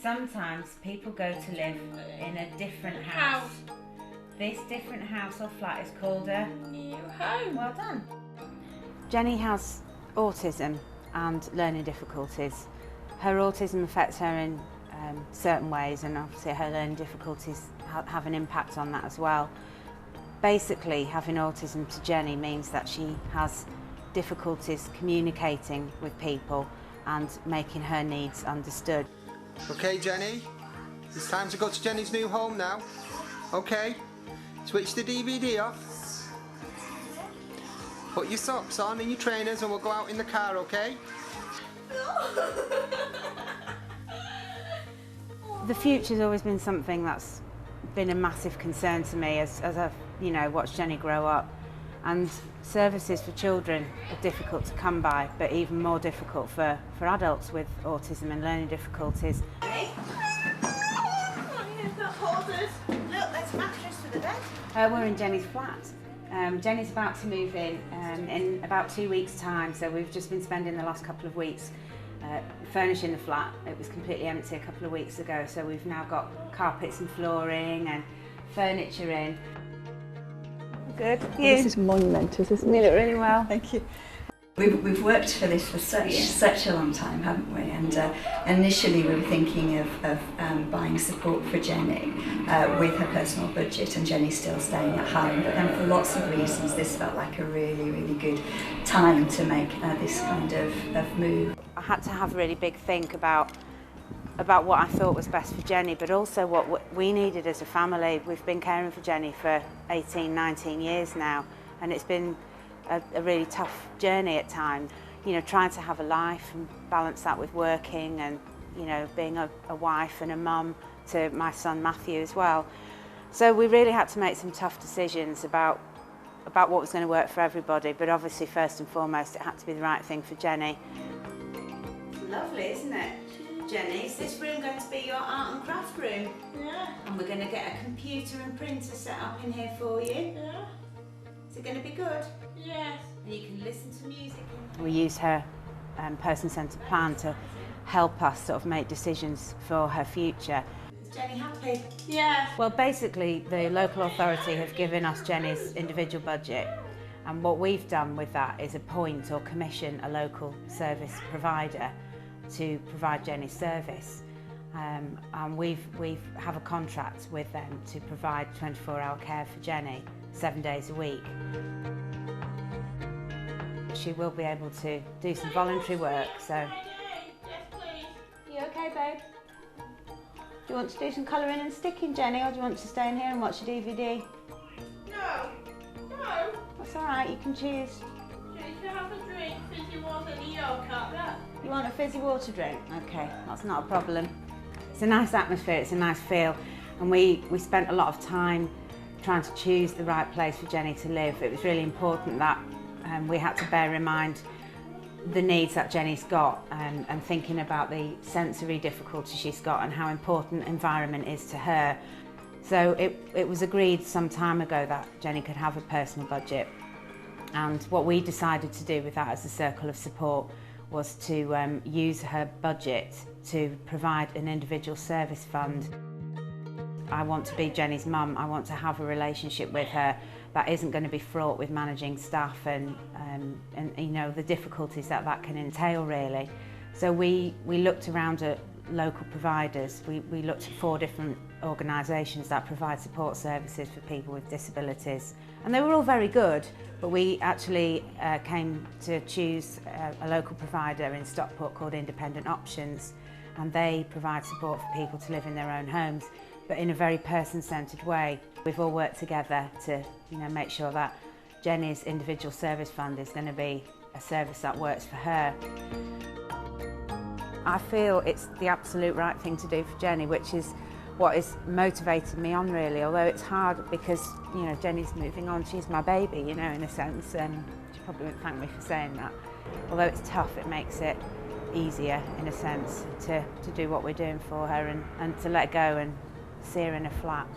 Sometimes people go to live in a different house. This different house or flat is called a new home. Well done. Jennie has autism and learning difficulties. Her autism affects her in certain ways, and obviously her learning difficulties have an impact on that as well. Basically, having autism to Jennie means that she has difficulties communicating with people and making her needs understood. Okay, Jennie, it's time to go to Jennie's new home now. Okay, switch the DVD off. Put your socks on and your trainers and we'll go out in the car, okay? The future's always been something that's been a massive concern to me as I've watched Jennie grow up. And services for children are difficult to come by, but even more difficult for adults with autism and learning difficulties. Hey. Look, there's a mattress for the bed. We're in Jennie's flat. Jennie's about to move in about 2 weeks' time, so we've just been spending the last couple of weeks furnishing the flat. It was completely empty a couple of weeks ago, so we've now got carpets and flooring and furniture in. Good. Well, this is monumentous, isn't it? You look really well. Thank you. We've worked for this for such a long time, haven't we? And initially we were thinking of buying support for Jennie with her personal budget, and Jennie's still staying at home. But then for lots of reasons, this felt like a really, really good time to make this kind of move. I had to have a really big think about what I thought was best for Jennie, but also what we needed as a family. We've been caring for Jennie for 18, 19 years now, and it's been a really tough journey at times. Trying to have a life and balance that with working and, being a wife and a mum to my son Matthew as well. So we really had to make some tough decisions about what was going to work for everybody, but obviously first and foremost it had to be the right thing for Jennie. Lovely, isn't it? Jennie, is this room going to be your art and craft room? Yeah. And we're going to get a computer and printer set up in here for you. Yeah. Is it going to be good? Yes. And you can listen to music. We use her person-centred plan to help us sort of make decisions for her future. Is Jennie happy? Yeah. Well, basically the local authority have given us Jennie's individual budget, and what we've done with that is appoint or commission a local service provider to provide Jennie's service. And we have a contract with them to provide 24-hour care for Jennie 7 days a week. She will be able to do some voluntary work, so... Yes, please. You okay, babe? Do you want to do some colouring and sticking, Jennie, or do you want to stay in here and watch a DVD? No. That's all right, you can choose. Can you have a drink? Fizzy water and a yogurt? You want a fizzy water drink? Okay, that's not a problem. It's a nice atmosphere, it's a nice feel, and we spent a lot of time trying to choose the right place for Jennie to live. It was really important that we had to bear in mind the needs that Jennie's got, and thinking about the sensory difficulties she's got and how important environment is to her. So it was agreed some time ago that Jennie could have a personal budget, and what we decided to do with that as a circle of support was to use her budget to provide an individual service fund. I want to be Jennie's mum. I want to have a relationship with her that isn't going to be fraught with managing staff and the difficulties that can entail, really. So we looked around at local providers. We looked at 4 different organisations that provide support services for people with disabilities, and they were all very good, but we actually came to choose a local provider in Stockport called Independent Options, and they provide support for people to live in their own homes, but in a very person-centred way. We've all worked together to make sure that Jennie's individual service fund is going to be a service that works for her. I feel it's the absolute right thing to do for Jennie, which is what is motivating me on, really, although it's hard because Jennie's moving on. She's my baby, in a sense. She probably wouldn't thank me for saying that. Although it's tough, it makes it easier in a sense to do what we're doing for her and to let go and see her in a flat.